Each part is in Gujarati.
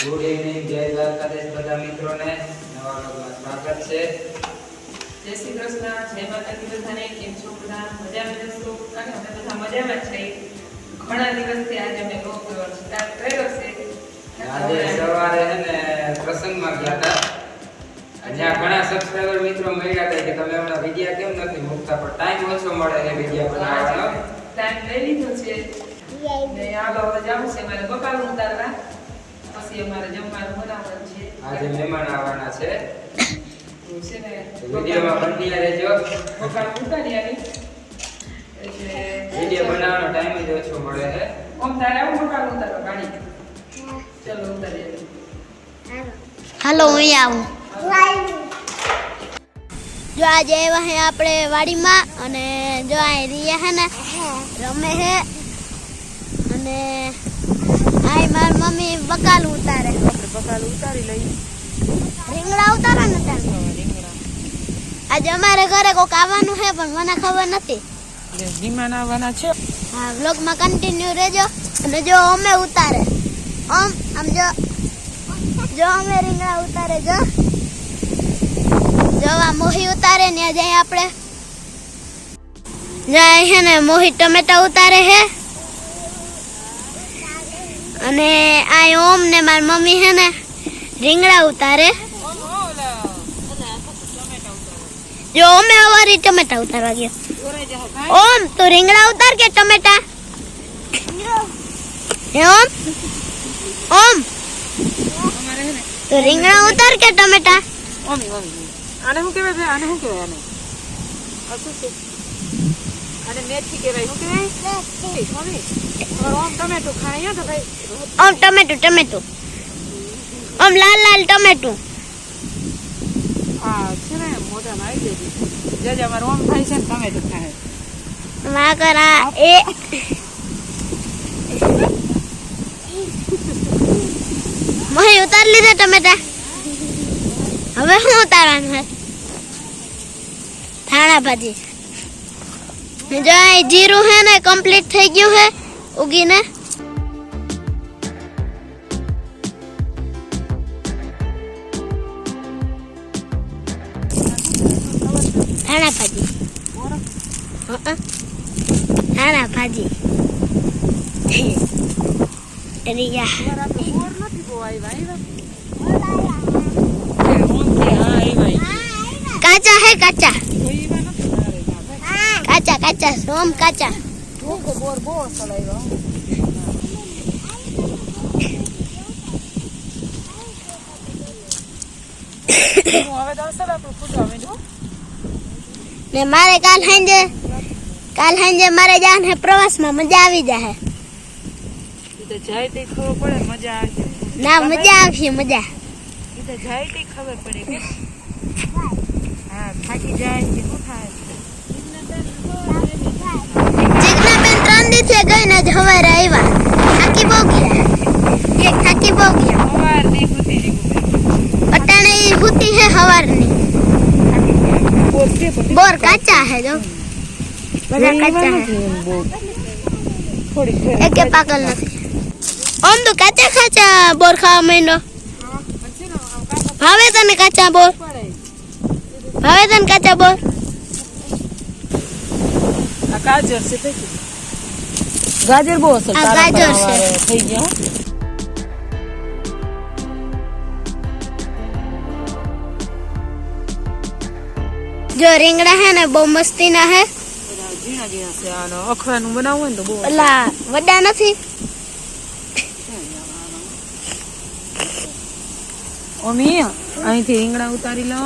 ગુડ ઇવનિંગ, જય દ્વારકાધીશ બધા મિત્રોને નવા વ્લોગમાં સ્વાગત છે. જય શ્રી કૃષ્ણ, જય માતાજી બધાને. કેમ છો બધા? મજામાં જશો? અને અમે બધા મજામાં જ છીએ. ઘણા દિવસથી આજે અમે વ્લોગ સ્ટાર્ટ કર્યો છે. આજે સવારે હે ને પ્રસંગમાં ગયા હતા. જ્યાં ઘણા સબસ્ક્રાઇબર મિત્રો મળ્યા હતા કે તમે હમણાં વિડિયા કેમ નથી મૂકતા, પણ ટાઈમ ઓછો મળે છે વિડિયા બનાવવાનો. ટાઈમ લઈ લીધો છે ને હાલો હવે જાવું છે મારે બકાલું ઉતારવા. પછી અમારે જમવાનું બનાવવાનું છે. આજે મહેમાન આવવાના છે. છે ને વિડિયોમાં બન્યા રહેજો. બકાલું ઉતારી આવી એટલે વિડિયો બનાવવાનો ટાઈમ જ ઓછો મળે છે. ઓમ તારે આવું બકાલું ઉતારવા ગાડી. ચલો ઉતારી આવી. હાલો હું આવું. જો આજે આવ્યા હે આપણે વાડીમાં અને જો આ રિયા હે ને રમે હે અને આ મારી મમ્મી બકાલ ઉતારે. બકાલું ઉતારી લઈ. રીંગણા ઉતારા ને તારે. આજે અમારે ઘરે કોક આવવાનું હે પણ મને ખબર નથી. મહેમાન આવવાના છે. હા વ્લોગમાં કન્ટિન્યુ રહેજો અને જો અમે ઉતારે આમ જો અમે રીંગણા ઉતારે જો આ મોહી ઉતારે ને જાય આપણે જાય હે ને મોહી ટમેટા ઉતારે હે અને આ ઓમ ને મારી મમ્મી હે ને રીંગણા ઉતારે. જો ઓમે અવારી ટમેટા ઉતારવા ગયો. ઓમ તો રીંગણા ઉતાર કે ટમેટા હે ઓમ તો રીંગણા ઉતાર કે ટમેટા. આને શું કહેવાય ભાઈ? આને શું કહેવાય? આને શું છે? આને મેથી કહેવાય. શું કહેવાય? મમ્મી ઓમ ટમેટો ખાય તો ભાઈ. ઓમ ટમેટું ઓમ લાલ ટમેટું. આ છે ને મોઢામાં આવી જાય જે અમારે ઓમ થાય છે ને ટમેટો ખાય. માં કરા એ મહી ઉતાર લીધા ટમેટા. હવે શું ઉતારવાનું હે? ધાણા ભાજી. જો આ જીરું હે ને કમ્પ્લીટ થઈ ગયું હે ઉગીને. ધાણા ભાજી ધાણા ભાજી રિયા કાચા હે કાચા સોમ કાચા. ને મારે કાલ સાંજે મારે જાન હે પ્રવાસમાં. મજા આવી જાય. તો જાય તે ખબર પડે મજા આવે. ના મજા આવશે મજા. તો જાય તે ખબર પડે કે હા થાકી જાય કે શું થાય. જિજ્ઞાબેન 3 દિવસે ગઈને જ હવારે આવ્યા. થાકી બહુ ગયા. સવારની હતી અટાણે ઈ હુતી હે હવારની. બોર કાચા હે જો બધા કાચા હે. એકે પાકલ નથી. આમ તો કાચા બોર ખાવા માંડો. ભાવે તને કાચા બોર? આ ગાજર છે થઈ ગયું. ગાજર બહુ અસર આ ગાજર છે. થઈ ગયો. જો રીંગણા હે ને બહુ મસ્તી ના હે. ઝીણા છે. આનો અખવાનું બનાવવું હોય ને તો બહુ ઓલા વડા નથી. ઓમી અહીંથી રીંગણા ઉતારી લો.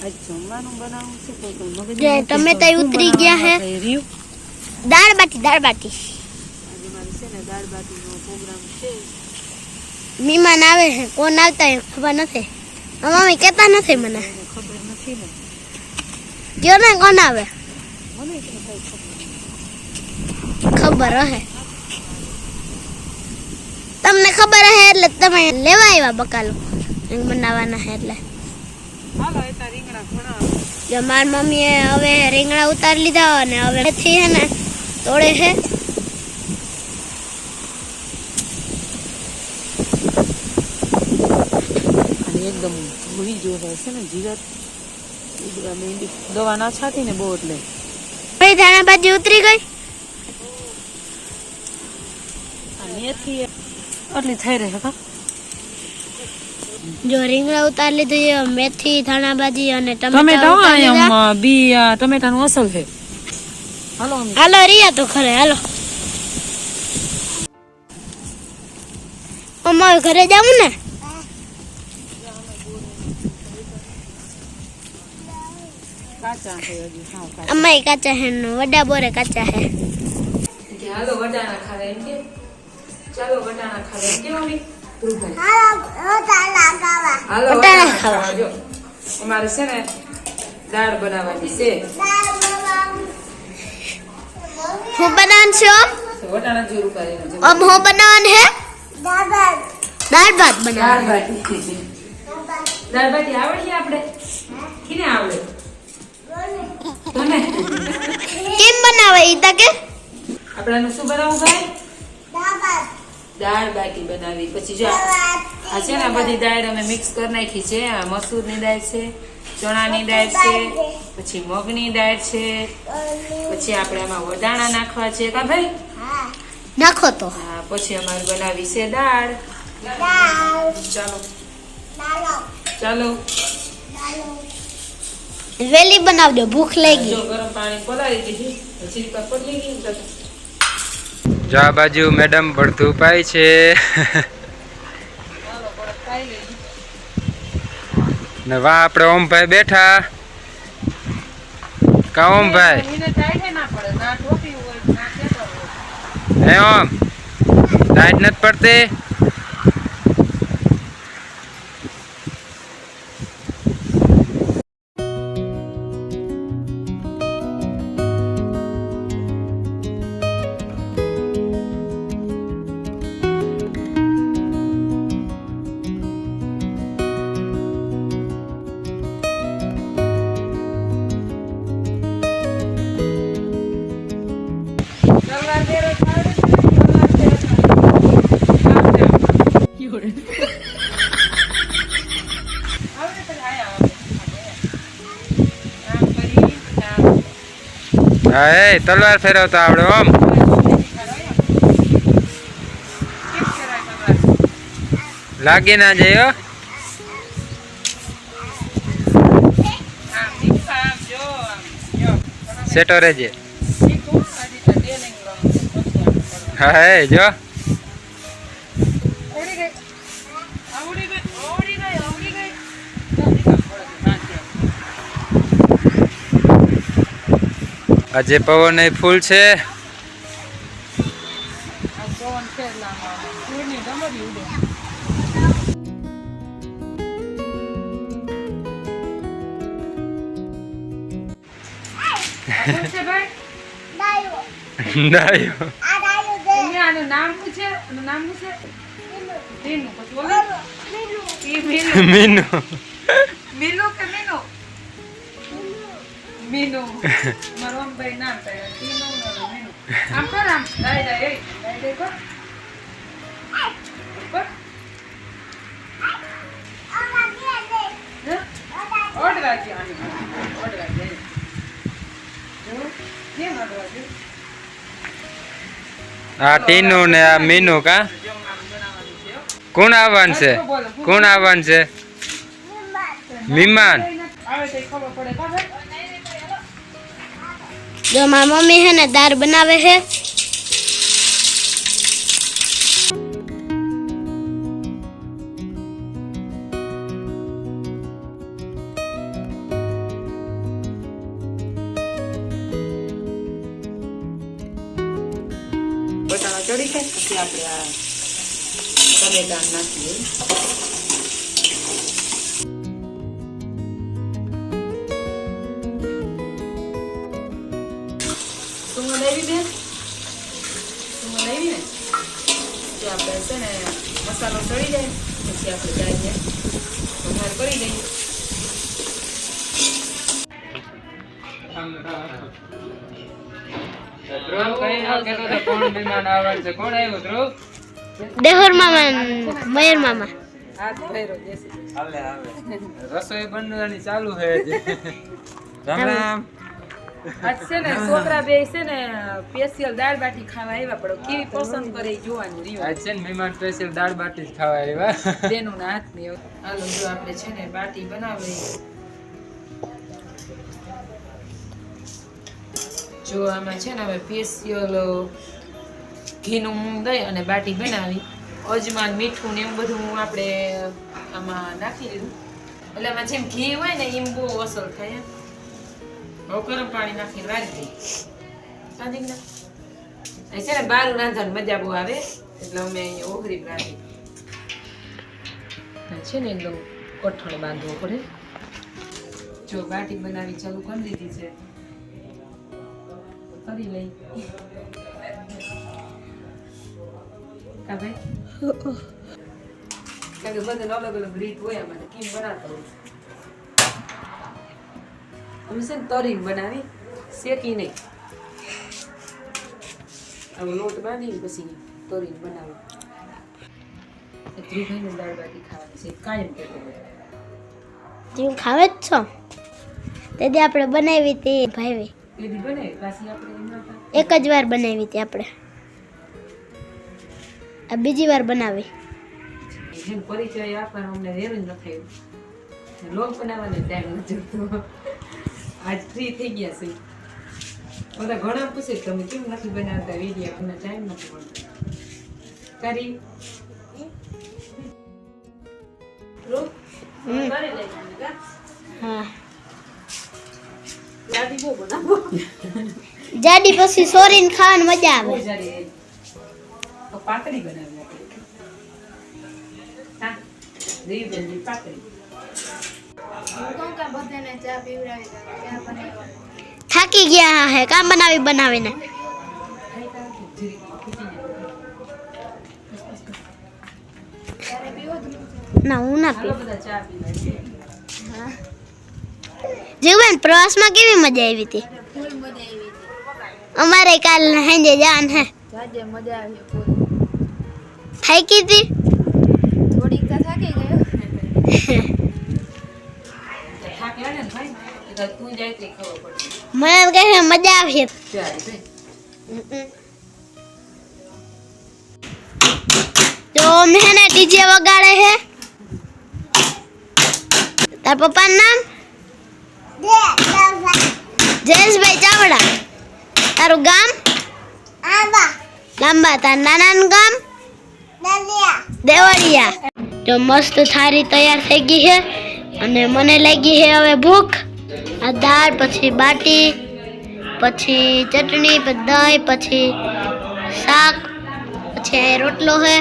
રે જમવાનું બનાવવું છે તો જે ટમેટા ઉતરી ગયા હે. દાળ બાટી આજે મારે છે ને દાળ બાટીનો પ્રોગ્રામ છે. મહેમાન આવે છે. કોણ આવતા હોય ખબર નથી. મમ્મી કહેતા નથી મને. ખબર નથી ને. કયો ને કોણ આવે? મને કઈ ખબર હે. તમને ખબર હે એટલે તમે લેવા આવ્યા બકાલો બનાવવાના હે એટલે. હાલો એ તાર રીંગણા ઘણા જો મારી મમ્મીએ હવે રીંગણા ઉતારી લીધા અને હવે મેથી હે ને તોડે છે. અને એકદમ ભૂલી જો છે ને જીરત દવા ના છાતી ને બહુ એટલે ભાઈ ધાણા ભાજી ઉતરી ગઈ. આ મેથી આટલી થઈ રહે કા જો રીંગણા ઉતારી લીધું છે, મેથી ધાણા ભાજી અને ટમેટા ટમેટા ઉતારી લીધા. આમ બી ટમેટાનું અસલ છે. હાલો મમ્મી. હાલો રિયા તો ખરે હાલો અમારે ઘરે જાવું ને. કાચા છે હજી હાવ કાચા. અમાય કાચા હે ને વડા બોરે કાચા હે. કે હાલો વટાણા ખાવા એમ કે ચાલો વટાણા ખાવા એમ કે મમ્મી ધ્રુવભાઈ હાલો વટાણા વટાણા ખાવા. ખાવા જો અમારે છે ને દાળ બનાવવાની છે. હું બનાવવાનું છે વટાણા જોરું કરીને अब હું બનાવવાનું હે દાળ ભાત દાળ બનાવવાનું. બાટી દાળ બાટી આવડી આપણે કેને આવડે તને કેમ બનાવે ઈ તા કે આપણાનું શું બનાવવું ભાઈ દાળ બાટી બનાવી પછી જો આ છે ને બધી દાળ અમે મિક્સ કરી નાખી છે. આ મસૂરની દાળ છે, ચણાની દાળ છે, પછી મગની દાળ છે, પછી આપણે આમાં વટાણા નાખવા છે કા ભાઈ. નાખો તો હા પછી અમારે બનાવી છે દાળ. ચાલો ચાલો વેલી બનાવજો ભૂખ જો લાગી. ગરમ પાણી પલાળી દીધી પછી પતલી ગઈ તો જો આ બાજુ મેડમ ભડથું પાય છે. ને વાહ આપણે ઓમભાઈ બેઠા. કા ઓમભાઈ એને ટાઈટ ના પડે ના ટોપી હોય ના કેતો હોય. હે ઓમ ટાઈટ નથી પડતી. સલવાર પહેરો ચાલે સલવાર પહેરો ચાલે આવડે તો આયા આમ કરી આમ હા એ તલવાર ફેરવતા આવડે ઓમ. લાગી ના જાય હો. સેટો રેજે. હા એ જો આજે પવન એ ફૂલ છે. ડાયો આનું નામ શું છે? આનું નામ શું છે? મીનુ. પછી બોલો. ઈ મીનુ. મીનુ મીનુ કે મીનુ? મીનુ. મારો આમ ભાઈ નામ થાય. મીનુ ને મીનુ. આમ કર આમ. દાઈ દાઈ એ. દાઈ દાઈ કર. કર. ઓડવા છે આની. ઓડવા છે. જો કેમ ઓડવા છે? આ ટીનુ ને આ મીનુ કા કોણ આવવાનું છે? કોણ આવવાનું છે? મહેમાન. જો મારી મમ્મી હે ને દાળ બનાવે છે. બટાણા ચડી જાય પછી આપણે આ ટમેટા નાખી દઈએ. સુંગળ આવી બેન સુંગળ આવી ને જો આપણે છે ને મસાલો ચડી જાય પછી આપણે દાળને વઘાર કરી દઈએ. ધ્રુવ કઈ ન કહેતો તો કોણ મહેમાન આવવાનું છે? કોણ આવ્યું ધ્રુવ? દેહર મામા, મયુર મામા. હાથ ફેરો દેસી. હાલે હાલે. રસોઈ બનવાની ચાલુ છે હજી. રામ રામ. આજ છે ને છોકરા બે છે ને સ્પેશિયલ દાળ બાટી ખાવા આવ્યા, પડો કેવી પસંદ કરે ઈ જોવાનું રહ્યું. આજ છે ને મહેમાન સ્પેશિયલ દાળ બાટી જ ખાવા આવ્યા. બેનું ના હાથની. હાલો જો આપણે છે ને બાટી બનાવી. જો આમાં છે ને હવે સ્પેશિયલ ઘીનું દહીં અને બાટી બનાવી. અજમાન મીઠું ને એવું બધું આપણે આમાં નાખી દીધું. એટલે આમાં જેમ ઘી હોય ને એમ બહુ અસર થાય. હવે ગરમ પાણી નાખીને વારી દઈએ. સાંજે ના એ છે ને બારું રાંધવાની મજા બહુ આવે એટલે અમે અહીંયા ઓગળી રાંધી. છે ને એકદમ કઠણ બાંધવો પડે. જો બાટી બનાવી ચાલુ કરી દીધી છે. કરી લઈ કા ભાઈ કે બધે અલગ અલગ રીત હોય અમારે કેમ બનાવતા હોય. અમે છે ને તરીને બનાવી, શેકી નહીં. આવો લોટ બાંધીને પછી તરીને બનાવી. ધ્રુવભાઈને દાળ બાટી ખાવાની છે કાયમ કહેતો હોય. તું ખાવે જ છો? તેથી આપણે બનાવી હતી ભાઈ. એથી બનાવી પાછી આપણે એમના એક જ વાર બનાવી હતી આપણે. આ બીજી વાર બનાવી. જેમ પરિચય આપવાનો અમને રેરું જ ન થયું. લોક બનાવવાનો ટાઈમ નથી જતો. આજ ફ્રી થઈ ગયા છે. બધા ઘણા પૂછે કે તમે કેમ નથી બનાવતા વિડીયો? અમને ટાઈમ નથી મળતો. કરી હા, જાડી બહુ બનાવો. જાડી પછી સોરીને ખાવાની મજા આવે. બહુ જાડી રહી. તો પાતળી બનાવી આપણે. હા, રીબેનની પાતળી. થાકી ગયા હે કામ બનાવીને. ના હું ના હાલો પીવું. બધા ચા પીવા છે. જીવન પ્રવાસમાં કેવી મજા આવી હતી? અમારે કાલ સાંજે જવાનું હે. જાજે મજા આવી ફૂલ. થાકી હતી? થોડીક તો થાકી ગયો. થાક લાગે ને ભાઈ એટલે તું જાય તે ખબર પડે. મને કહે મજા આવી. ચાલ ભાઈ. તો મેં ડીજે વગાડે હે. તાર પપ્પાનું નામ? જયેશભાઈ ચાવડા. તારું ગામ? લાંબા. તાર નાનાનું ગામ? દેવળિયા. તો મસ્ત થાળી તૈયાર થઈ ગઈ છે અને મને લાગી છે હવે ભૂખ. આ દાળ, પછી બાટી, પછી ચટણી, પછી દહીં, પછી શાક, પછી રોટલો છે.